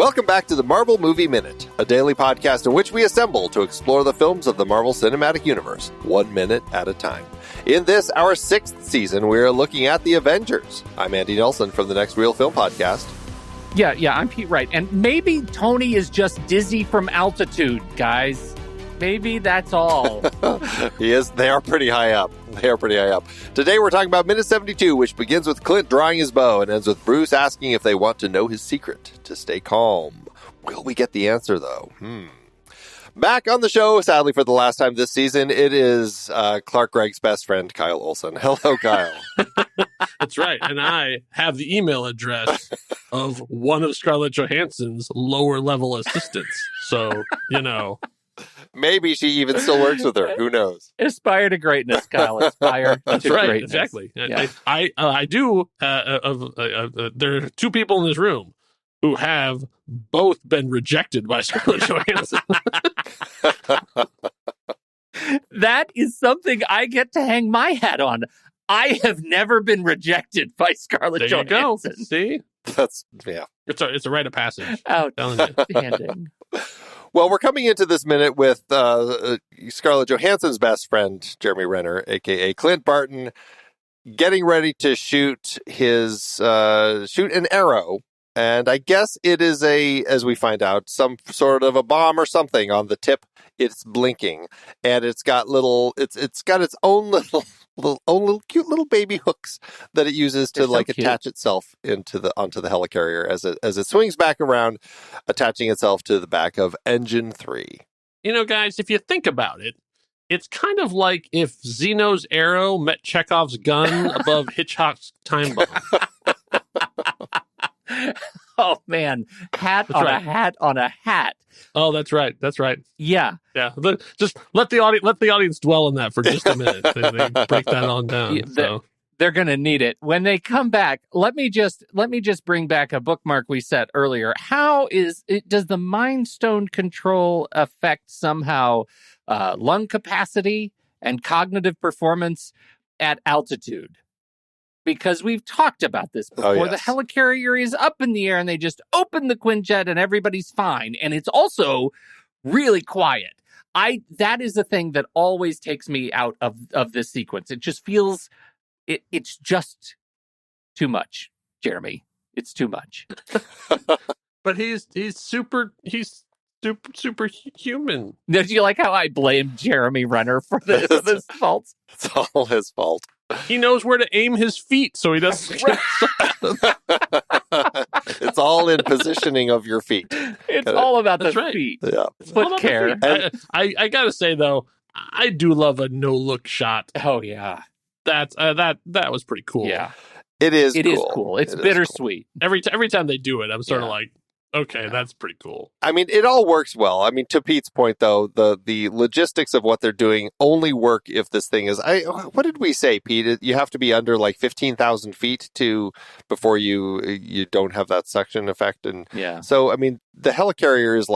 Welcome back to the Marvel Movie Minute, a daily podcast in which we assemble to explore the films of the Marvel Cinematic Universe, 1 minute at a time. In this, our 6th season, we're looking at the Avengers. I'm Andy Nelson from the Next Real Film Podcast. Yeah, I'm Pete Wright. And maybe Tony is just dizzy from altitude, guys. Maybe that's all. He is. They are pretty high up. Today we're talking about minute 72, which begins with Clint drawing his bow and ends with Bruce asking if they want to know his secret to stay calm. Will we get the answer, though? Back on the show, sadly for the last time this season, it is Clark Gregg's best friend, Kyle Olson. Hello, Kyle. That's right. And I have the email address of one of Scarlett Johansson's lower-level assistants. So, Maybe she even still works with her. Who knows? Aspire to greatness, Kyle. Aspire That's to right, greatness. exactly. Yeah. I do. There are two people in this room who have both been rejected by Scarlett Johansson. That is something I get to hang my hat on. I have never been rejected by Scarlett There you go. Johansson. See, Yeah. it's a rite of passage. Outstanding. Well, we're coming into this minute with Scarlett Johansson's best friend, Jeremy Renner, a.k.a. Clint Barton, getting ready to shoot an arrow. And I guess it is as we find out, some sort of a bomb or something on the tip. It's blinking, and it's got its own little cute little baby hooks that it uses to attach itself onto the helicarrier as it swings back around, attaching itself to the back of Engine 3. Guys, if you think about it, it's kind of like if Zeno's arrow met Chekhov's gun above Hitchcock's time bomb. Oh man, hat That's on right. a hat on a hat. Oh, that's right. Yeah. Just let the audience dwell on that for just a minute. They break that on down. They're going to need it when they come back. Let me just bring back a bookmark we set earlier. Does the Mind Stone control affect somehow lung capacity and cognitive performance at altitude? Because we've talked about this before. Oh, yes. The helicarrier is up in the air and they just open the Quinjet and everybody's fine. And it's also really quiet. That is the thing that always takes me out of this sequence. It just feels it's just too much, Jeremy. It's too much. But he's super human. Do you like how I blame Jeremy Renner for this fault? It's all his fault. He knows where to aim his feet, so he doesn't. It's all in positioning of your feet. It's all about the That's right. feet. Yeah. Foot care. I gotta say though, I do love a no look shot. Oh yeah. That was pretty cool. Yeah. It is cool. It's bittersweet. Every time they do it, I'm sort of like, okay, that's pretty cool. I mean, it all works well. I mean, to Pete's point, though, the logistics of what they're doing only work if this thing is... what did we say, Pete? You have to be under 15,000 feet before you don't have that suction effect. And so, I mean, the helicarrier is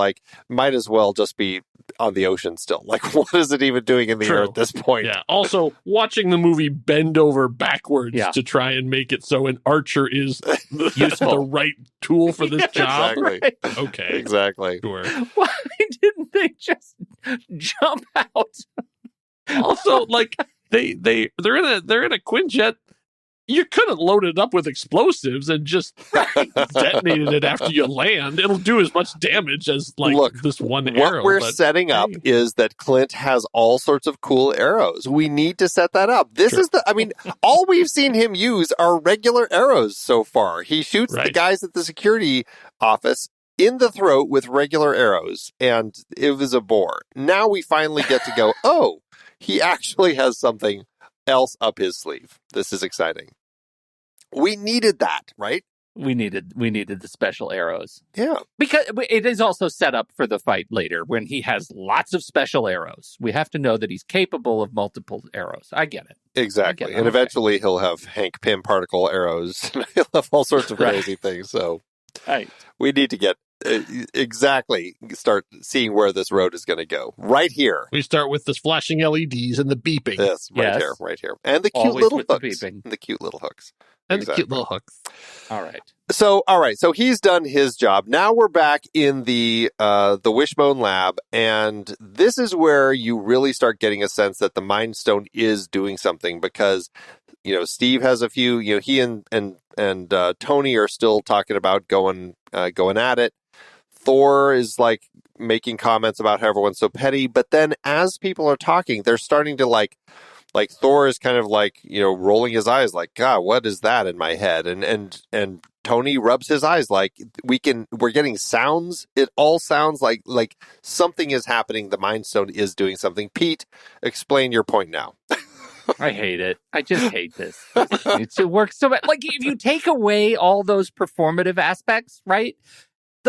might as well just be on the ocean still. What is it even doing in the air at this point? Yeah. Also, watching the movie bend over backwards to try and make it so an archer is the right tool for this job. Exactly. Right. Okay. Exactly. Sure. Why didn't they just jump out? Also, they're in a Quinjet. You could have loaded it up with explosives and just detonated it after you land. It'll do as much damage as this one arrow. What we're setting up is that Clint has all sorts of cool arrows. We need to set that up. This is all we've seen him use are regular arrows so far. He shoots the guys at the security office in the throat with regular arrows, and it was a bore. Now we finally get to go, oh, he actually has something else up his sleeve. This is exciting. We needed that, right? We needed the special arrows. Yeah. Because it is also set up for the fight later when he has lots of special arrows. We have to know that he's capable of multiple arrows. I get it. Exactly. And eventually he'll have Hank Pym particle arrows. He'll have all sorts of crazy things. So we need to get exactly start seeing where this road is going to go. Right here. We start with the flashing LEDs and the beeping. Yes, right Yes. here, right here. And the cute Always little with the hooks. beeping. The cute little hooks. And the Exactly. cute little hooks. All right. So, all right. So he's done his job. Now we're back in the Wishbone lab, and this is where you really start getting a sense that the Mind Stone is doing something, because Steve has a few. He and Tony are still talking about going at it. Thor is like making comments about how everyone's so petty, but then as people are talking, they're starting to like Thor is kind of like, rolling his eyes like, God, what is that in my head? And Tony rubs his eyes like we're getting sounds. It all sounds like something is happening. The Mind Stone is doing something. Pete, explain your point now. I hate it. I just hate this. It works so bad. Like, if you take away all those performative aspects, right?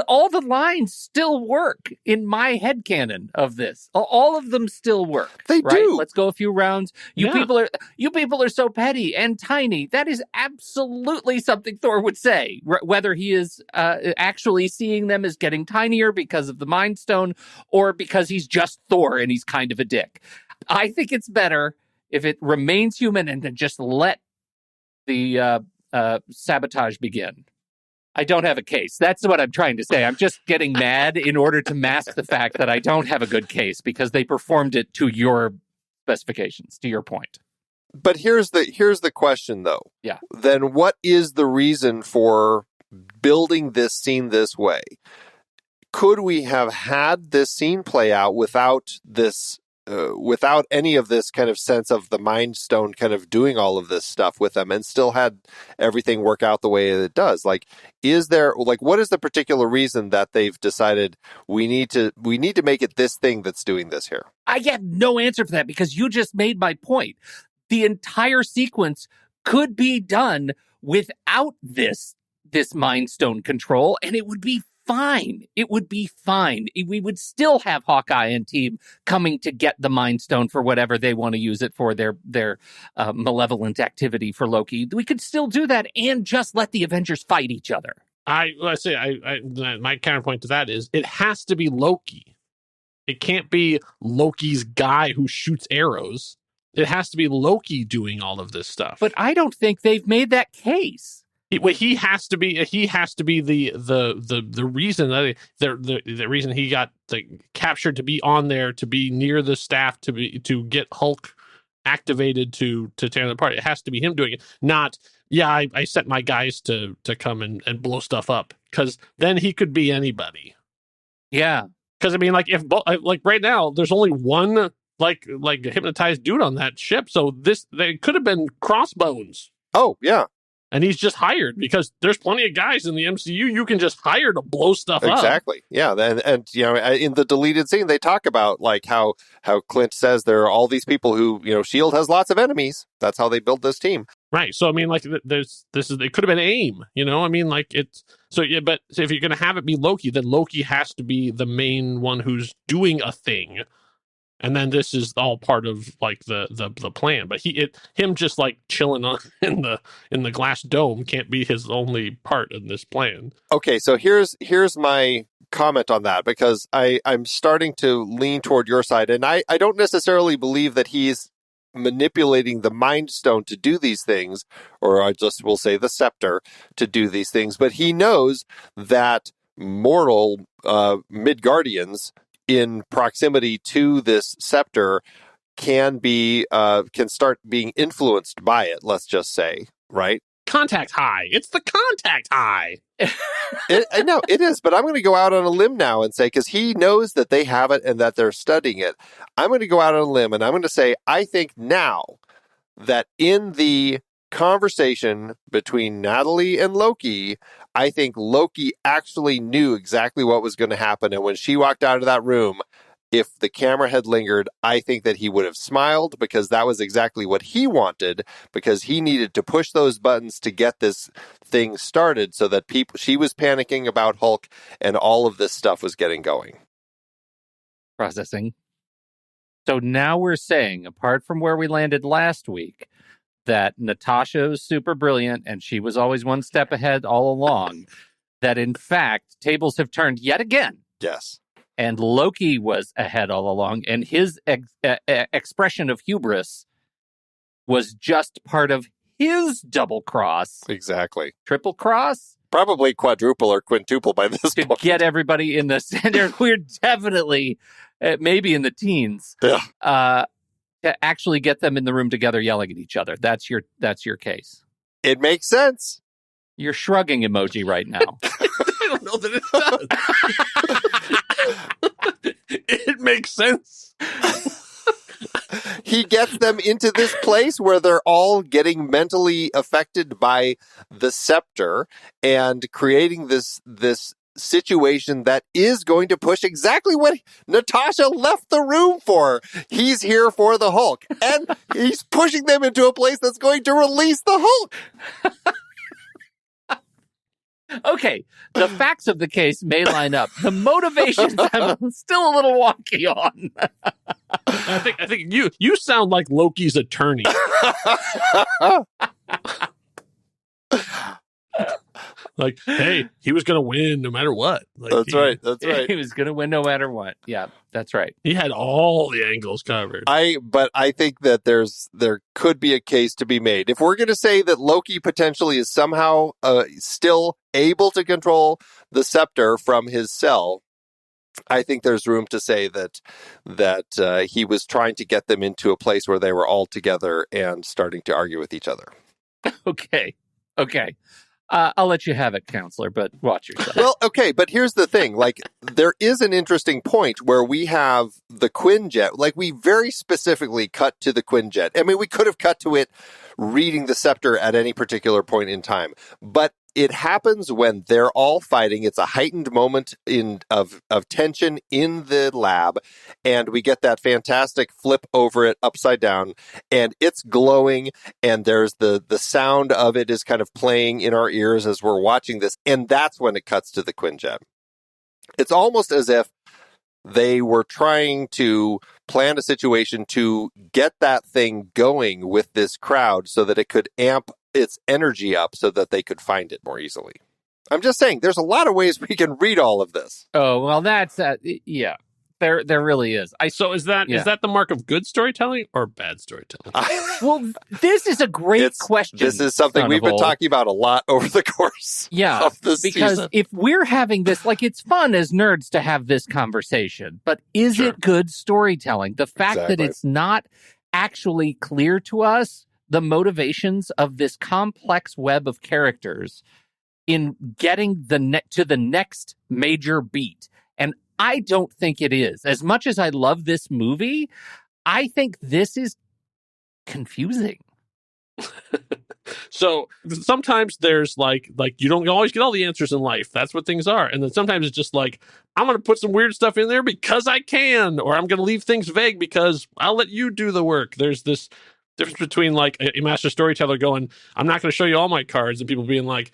All the lines still work in my headcanon of this. All of them still work. They right? do. Let's go a few rounds. You people are so petty and tiny. That is absolutely something Thor would say. Whether he is actually seeing them as getting tinier because of the Mind Stone, or because he's just Thor and he's kind of a dick. I think it's better if it remains human and then just let the sabotage begin. I don't have a case. That's what I'm trying to say. I'm just getting mad in order to mask the fact that I don't have a good case, because they performed it to your specifications, to your point. But here's the question, though. Yeah. Then what is the reason for building this scene this way? Could we have had this scene play out without this? Without any of this kind of sense of the Mind Stone kind of doing all of this stuff with them, and still had everything work out the way it does? What is the particular reason that they've decided we need to make it this thing that's doing this here? I have no answer for that, because you just made my point. The entire sequence could be done without this Mind Stone control, and it would be fine. It would be fine. We would still have Hawkeye and team coming to get the Mind Stone for whatever they want to use it for, their malevolent activity for Loki. We could still do that and just let the Avengers fight each other. My counterpoint to that is it has to be Loki. It can't be Loki's guy who shoots arrows. It has to be Loki doing all of this stuff. But I don't think they've made that case. He has to be the reason that the reason he got captured, to be on there, to be near the staff, to get Hulk activated to tear them apart. It has to be him doing it, not I set my guys to come and blow stuff up, because then he could be anybody. Yeah, because I mean, if right now there's only one like hypnotized dude on that ship, so they could have been Crossbones. Oh yeah. And he's just hired, because there's plenty of guys in the MCU you can just hire to blow stuff up. Exactly. Yeah. And in the deleted scene, they talk about how Clint says there are all these people who, S.H.I.E.L.D. has lots of enemies. That's how they build this team. Right. So, I mean, it could have been AIM, I mean, it's, so yeah, but if you're going to have it be Loki, then Loki has to be the main one who's doing a thing. And then this is all part of the plan, but him just chilling on in the glass dome can't be his only part in this plan. Okay, so here's my comment on that, because I'm starting to lean toward your side, and I don't necessarily believe that he's manipulating the Mind Stone to do these things, or I just will say the scepter to do these things, but he knows that mortal Midgardians in proximity to this scepter can start being influenced by it, let's just say, right? Contact high. It's the contact high. No, it is, but I'm going to go out on a limb now and say, because he knows that they have it and that they're studying it, I'm going to go out on a limb and I'm going to say, I think now that in the conversation between Natalie and Loki, I think Loki actually knew exactly what was going to happen. And when she walked out of that room, if the camera had lingered, I think that he would have smiled, because that was exactly what he wanted, because he needed to push those buttons to get this thing started so that she was panicking about Hulk and all of this stuff was getting going. Processing. So now we're saying, apart from where we landed last week, that Natasha was super brilliant and she was always one step ahead all along. that, in fact, tables have turned yet again. Yes. And Loki was ahead all along, and his expression of hubris was just part of his double cross. Exactly. Triple cross? Probably quadruple or quintuple by this To point. get everybody in the center. We're definitely, maybe in the teens. Yeah. To actually get them in the room together yelling at each other. That's your case. It makes sense. You're shrugging emoji right now. I don't know that it does. It makes sense. He gets them into this place where they're all getting mentally affected by the scepter and creating this situation that is going to push exactly what Natasha left the room for. He's here for the Hulk, and he's pushing them into a place that's going to release the Hulk. Okay, the facts of the case may line up. The motivations I'm still a little wonky on. I think you sound like Loki's attorney. Like, hey, he was going to win no matter what. Like, That's right. That's right. He was going to win no matter what. Yeah, that's right. He had all the angles covered. But I think that there could be a case to be made. If we're going to say that Loki potentially is somehow still able to control the scepter from his cell, I think there's room to say that he was trying to get them into a place where they were all together and starting to argue with each other. Okay. I'll let you have it, counselor, but watch yourself. Well, okay, but here's the thing. Like, there is an interesting point where we have the Quinjet. Like, we very specifically cut to the Quinjet. I mean, we could have cut to it reading the scepter at any particular point in time. But it happens when they're all fighting. It's a heightened moment of tension in the lab, and we get that fantastic flip over it upside down, and it's glowing, and there's the sound of it is kind of playing in our ears as we're watching this, and that's when it cuts to the Quinjet. It's almost as if they were trying to plan a situation to get that thing going with this crowd so that it could amp its energy up so that they could find it more easily. I'm just saying, there's a lot of ways we can read all of this. Oh, well, that's, yeah, there really is. So is that the mark of good storytelling or bad storytelling? Well, this is a great question. This is something we've been talking about a lot over the course of this because season. If we're having this, like, it's fun as nerds to have this conversation, but is it good storytelling? The fact that it's not actually clear to us the motivations of this complex web of characters in getting to the next major beat. And I don't think it is. As much as I love this movie, I think this is confusing. So sometimes there's like you don't always get all the answers in life. That's what things are. And then sometimes it's just like, I'm going to put some weird stuff in there because I can, or I'm going to leave things vague because I'll let you do the work. There's this difference between like a master storyteller going, I'm not going to show you all my cards, and people being like,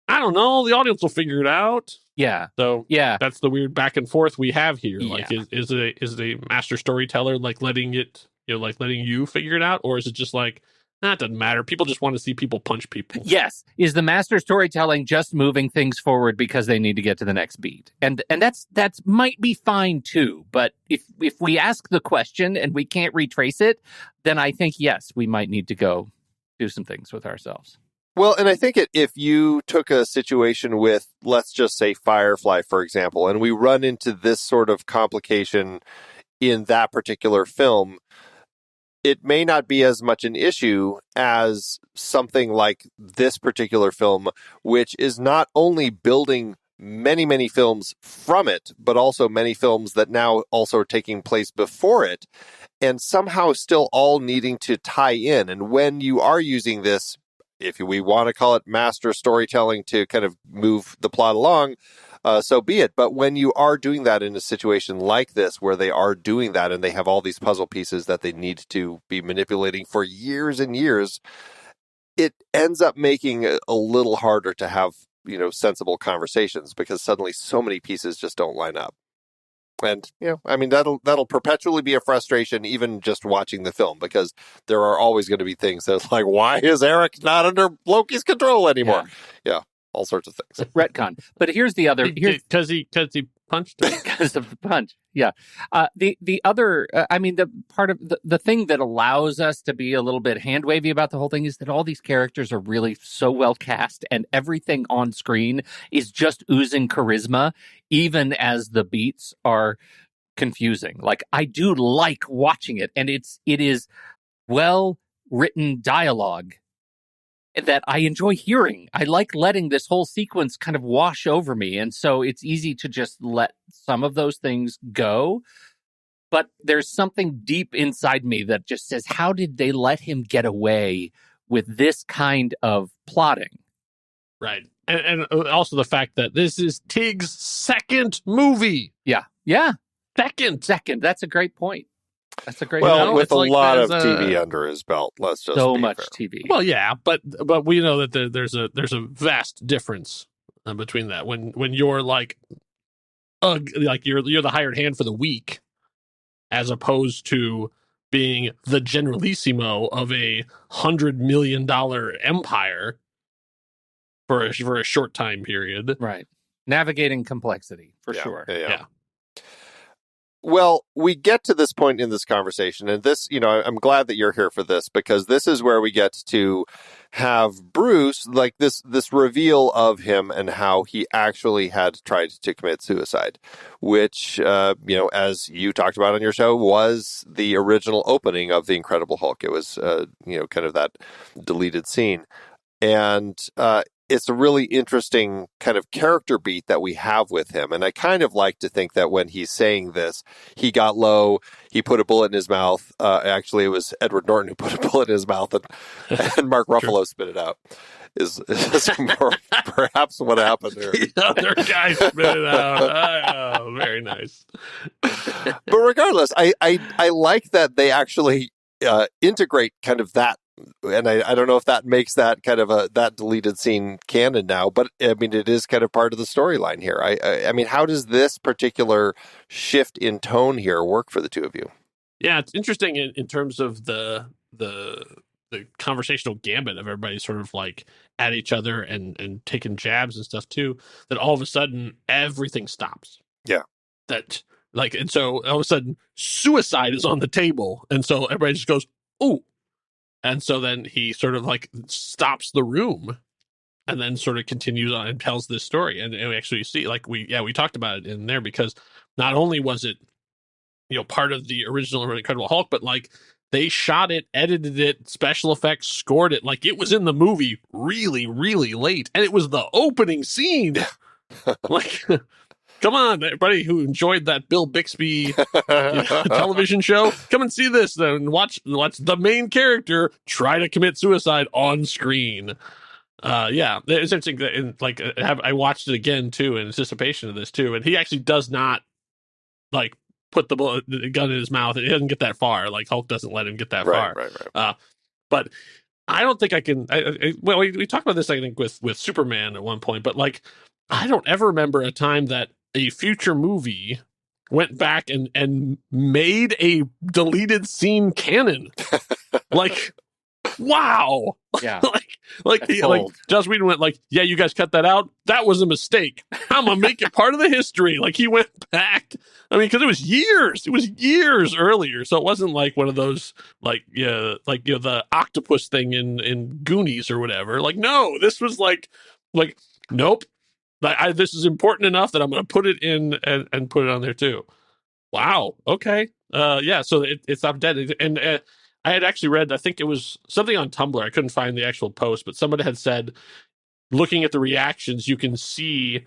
I don't know, the audience will figure it out. Yeah. So that's the weird back and forth we have here. Yeah. Like, is it a master storyteller like letting you figure it out, or is it just like, it doesn't matter. People just want to see people punch people. Yes. Is the master storytelling just moving things forward because they need to get to the next beat? And that's might be fine too. But if we ask the question and we can't retrace it, then I think, yes, we might need to go do some things with ourselves. Well, and I think if you took a situation with, let's just say, Firefly, for example, and we run into this sort of complication in that particular film, it may not be as much an issue as something like this particular film, which is not only building many, many films from it, but also many films that now also are taking place before it, and somehow still all needing to tie in. And when you are using this, if we want to call it master storytelling to kind of move the plot along, so be it. But when you are doing that in a situation like this, where they are doing that and they have all these puzzle pieces that they need to be manipulating for years and years, it ends up making it a little harder to have, sensible conversations, because suddenly so many pieces just don't line up. And, I mean, that'll perpetually be a frustration, even just watching the film, because there are always going to be things that's like, why is Eric not under Loki's control anymore? Yeah. all sorts of things. Retcon. But here's the other. Because he punched him. Because of the punch. Yeah. The other, the part of the thing that allows us to be a little bit hand wavy about the whole thing is that all these characters are really so well cast, and everything on screen is just oozing charisma, even as the beats are confusing. Like, I do like watching it, and it is well written dialogue that I enjoy hearing. I like letting this whole sequence kind of wash over me. And so it's easy to just let some of those things go. But there's something deep inside me that just says, how did they let him get away with this kind of plotting? Right. And also the fact that this is Tig's second movie. Yeah. Yeah. Second. That's a great point. That's a great Well, point. with a lot of TV under his belt, let's just so be much fair. TV. Well, yeah, but we know that there's a vast difference between that. When you're like you're the hired hand for the week, as opposed to being the generalissimo of a $100 million empire for a short time period. Right. Navigating complexity, for sure. Yeah. Well, we get to this point in this conversation, and this, I'm glad that you're here for this, because this is where we get to have Bruce, like this reveal of him and how he actually had tried to commit suicide, which, as you talked about on your show, was the original opening of The Incredible Hulk. It was, kind of that deleted scene. And it's a really interesting kind of character beat that we have with him. And I kind of like to think that when he's saying this, he got low, he put a bullet in his mouth. Actually, it was Edward Norton who put a bullet in his mouth, and Mark Ruffalo spit it out. Is perhaps what happened there. The other guy spit it out. Oh, very nice. But regardless, I like that they actually integrate kind of that. And I don't know if that makes that kind of that deleted scene canon now, but I mean, it is kind of part of the storyline here. I mean, how does this particular shift in tone here work for the two of you? Yeah, it's interesting in terms of the conversational gambit of everybody sort of like at each other and taking jabs and stuff too, that all of a sudden everything stops. Yeah. And so all of a sudden suicide is on the table. And so everybody just goes, "Ooh." And so then he sort of like stops the room and then sort of continues on and tells this story. And we actually see, like, we talked about it in there, because not only was it, part of the original Incredible Hulk, but like they shot it, edited it, special effects, scored it. Like, it was in the movie really, really late. And it was the opening scene. Like, come on, everybody who enjoyed that Bill Bixby television show, come and see this and watch the main character try to commit suicide on screen. It's interesting that I watched it again too in anticipation of this too, and he actually does not like put the gun in his mouth. He doesn't get that far. Like, Hulk doesn't let him get that far. Right. But I don't think I can. We talked about this, I think, with Superman at one point, but like, I don't ever remember a time that a future movie went back and made a deleted scene canon. Like, wow. Yeah. like Joss Whedon went like, yeah, you guys cut that out. That was a mistake. I'm gonna make it part of the history. Like, he went back. I mean, because it was years earlier. So it wasn't like one of those the octopus thing in Goonies or whatever. Like, no, this was like nope. This is important enough that I'm going to put it in and put it on there too. Wow. Okay. So it's up dead. And I had actually read, I think it was something on Tumblr. I couldn't find the actual post, but somebody had said, looking at the reactions, you can see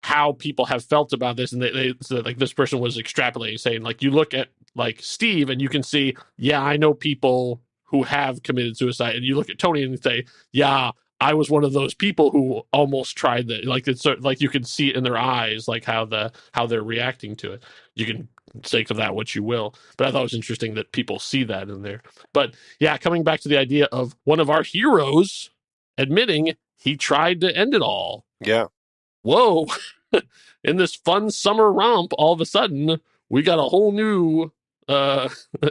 how people have felt about this. And they so like, this person was extrapolating, saying, like, you look at like Steve and you can see, yeah, I know people who have committed suicide. And you look at Tony and you say, yeah, I was one of those people who almost tried that. Like, it's like you can see it in their eyes, like how they're reacting to it. You can take of that what you will, but I thought it was interesting that people see that in there. But yeah, coming back to the idea of one of our heroes admitting he tried to end it all. Yeah. Whoa! In this fun summer romp, all of a sudden we got a whole new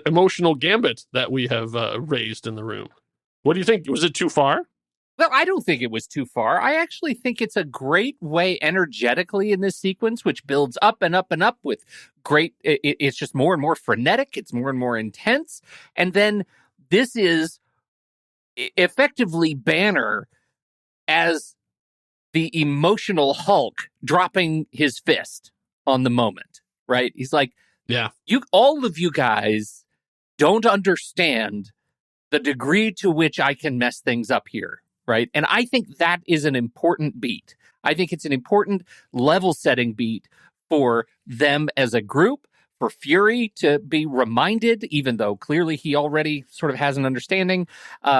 emotional gambit that we have raised in the room. What do you think? Was it too far? Well, I don't think it was too far. I actually think it's a great way energetically in this sequence, which builds up and up and up with great. It's just more and more frenetic. It's more and more intense. And then this is effectively Banner as the emotional Hulk dropping his fist on the moment, right? He's like, Yeah. All of you guys don't understand the degree to which I can mess things up here, right? And I think that is an important beat. I think it's an important level-setting beat for them as a group, for Fury to be reminded, even though clearly he already sort of has an understanding,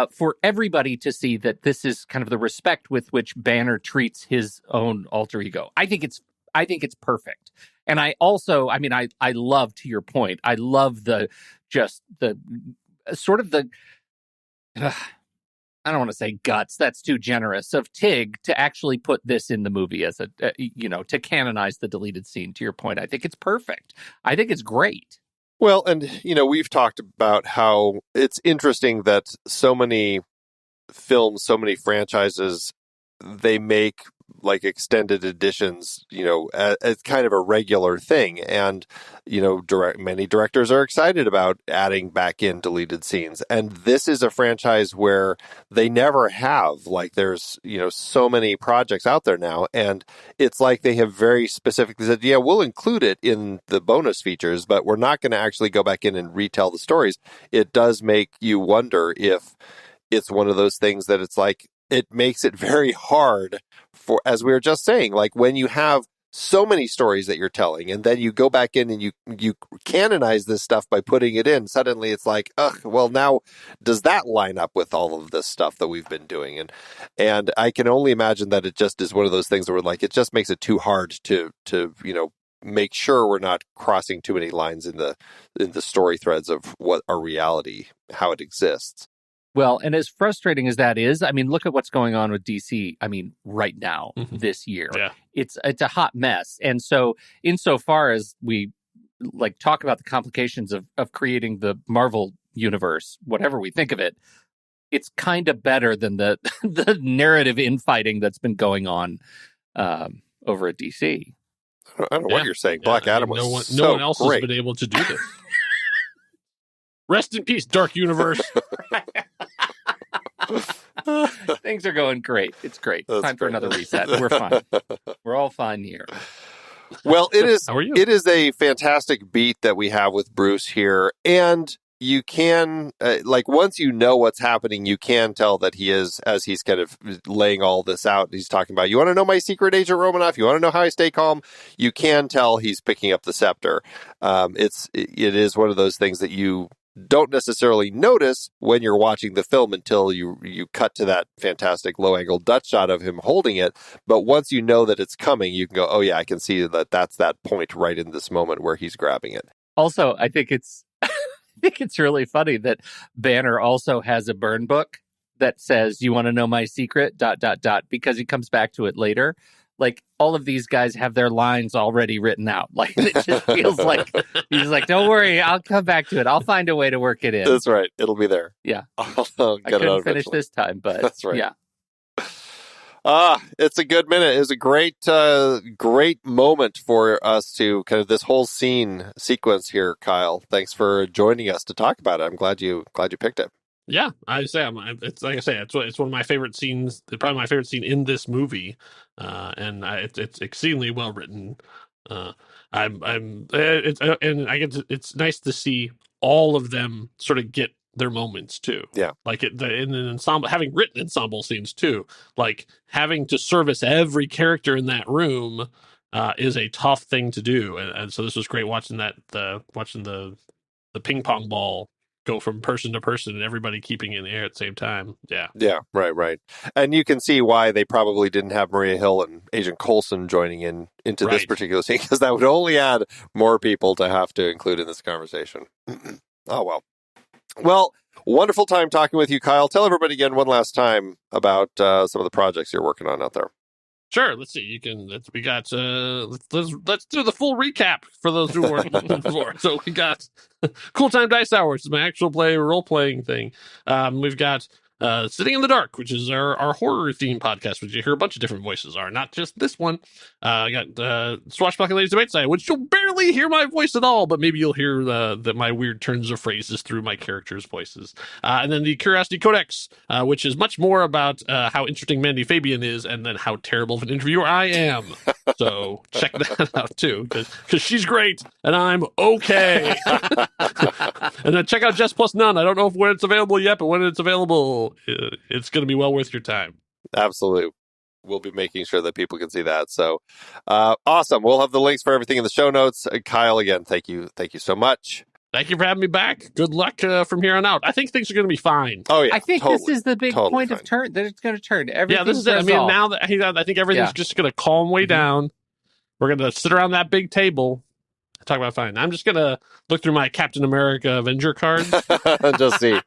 for everybody to see that this is kind of the respect with which Banner treats his own alter ego. I think it's perfect. And I also, I mean, I love, to your point, I love the sort of the, I don't want to say guts, that's too generous, of Tig to actually put this in the movie as to canonize the deleted scene. To your point, I think it's perfect. I think it's great. Well, and, we've talked about how it's interesting that so many films, so many franchises, they make like extended editions, as kind of a regular thing. And, many directors are excited about adding back in deleted scenes. And this is a franchise where they never have, like, there's, so many projects out there now. And it's like they have very specifically said, yeah, we'll include it in the bonus features, but we're not going to actually go back in and retell the stories. It does make you wonder if it's one of those things that it's like, it makes it very hard for, as we were just saying, like when you have so many stories that you're telling and then you go back in and you canonize this stuff by putting it in, suddenly it's like, well, now does that line up with all of this stuff that we've been doing? And I can only imagine that it just is one of those things where like it just makes it too hard to make sure we're not crossing too many lines in the story threads of what our reality, how it exists. Well, and as frustrating as that is, I mean, look at what's going on with DC. I mean, right now, this year, it's a hot mess. And so, insofar as we like talk about the complications of creating the Marvel universe, whatever we think of it, it's kind of better than the the narrative infighting that's been going on over at DC. I don't know what you're saying. Black Adam was no one else great. has been able to do this. Rest in peace, Dark Universe. Things are going great. It's great. That's Time for great. another reset. We're fine. We're all fine here. Well, it is. How are you? It is a fantastic beat that we have with Bruce here, and you can once you know what's happening, you can tell that he is, as he's kind of laying all this out. He's talking about, you want to know my secret, Agent Romanoff? You want to know how I stay calm? You can tell he's picking up the scepter. It is one of those things that you don't necessarily notice when you're watching the film until you cut to that fantastic low-angle Dutch shot of him holding it. But once you know that it's coming, you can go, oh yeah, I can see that that's that point right in this moment where he's grabbing it. Also, I think it's really funny that Banner also has a burn book that says, you want to know my secret, ... because he comes back to it later. Like, all of these guys have their lines already written out. Like, it just feels like he's like, don't worry, I'll come back to it. I'll find a way to work it in. That's right. It'll be there. Yeah. I'll I couldn't finish this time, but that's right. Yeah. It's a good minute. It was a great moment for us to kind of this whole sequence here, Kyle. Thanks for joining us to talk about it. I'm glad you picked it. Yeah, it's like I say, it's one of my favorite scenes. Probably my favorite scene in this movie, it's exceedingly well written. It's nice to see all of them sort of get their moments too. Yeah, like in an ensemble, having written ensemble scenes too, like having to service every character in that room is a tough thing to do, and so this was great watching the ping pong ball go from person to person and everybody keeping in the air at the same time. Yeah, right. And you can see why they probably didn't have Maria Hill and Agent Coulson joining into this particular scene, because that would only add more people to have to include in this conversation. Oh, well, wonderful time talking with you, Kyle. Tell everybody again one last time about some of the projects you're working on out there. Sure. Let's see. Let's do the full recap for those who weren't before. So we got Cool Time Dice Hours, my actual play role playing thing. We've got Sitting in the Dark, which is our horror theme podcast, which you hear a bunch of different voices are, not just this one. I got Swashbuckling Ladies Debate Side, which you'll barely hear my voice at all, but maybe you'll hear my weird turns of phrases through my characters' voices. And then the Curiosity Codex, which is much more about how interesting Mandy Fabian is, and then how terrible of an interviewer I am. So check that out too, because she's great and I'm okay. And then check out Jess Plus None. I don't know when it's available yet, but when it's available, it's going to be well worth your time. Absolutely. We'll be making sure that people can see that. So awesome. We'll have the links for everything in the show notes. Kyle, again, thank you so much. Thank you for having me back. Good luck from here on out. I think things are going to be fine. Oh yeah, I think this is the big point fine. of turn that it's going to turn. Yeah, this is it. I mean, now that I think everything's just going to calm way down. We're going to sit around that big table, talk about fine. I'm just going to look through my Captain America Avenger cards. Just see.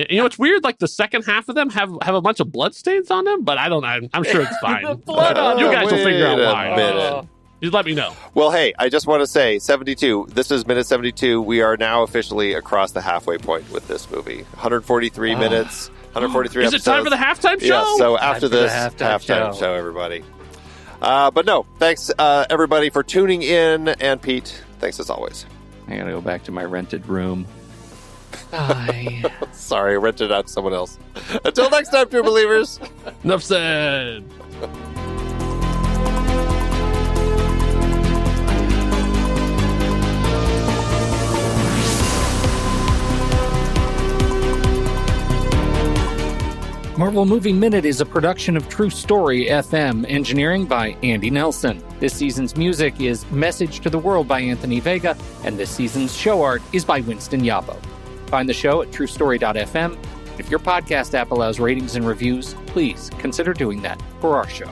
You know, it's weird. Like the second half of them have a bunch of bloodstains on them, but I'm sure it's fine. Blood on you guys them. will figure out Wait a why. minute. Just let me know. Well, hey, I just want to say 72. This is minute 72. We are now officially across the halfway point with this movie. 143 minutes, 143 Is episodes. it time for the halftime show? Yeah, so after for the this, halftime show, everybody. But no, thanks everybody for tuning in. And Pete, thanks as always. I got to go back to my rented room. Bye. Sorry, I rented it out to someone else. Until next time, true believers. Enough said. Marvel Movie Minute is a production of True Story FM, engineering by Andy Nelson. This season's music is Message to the World by Anthony Vega, and this season's show art is by Winston Yabo. Find the show at truestory.fm. If your podcast app allows ratings and reviews, please consider doing that for our show.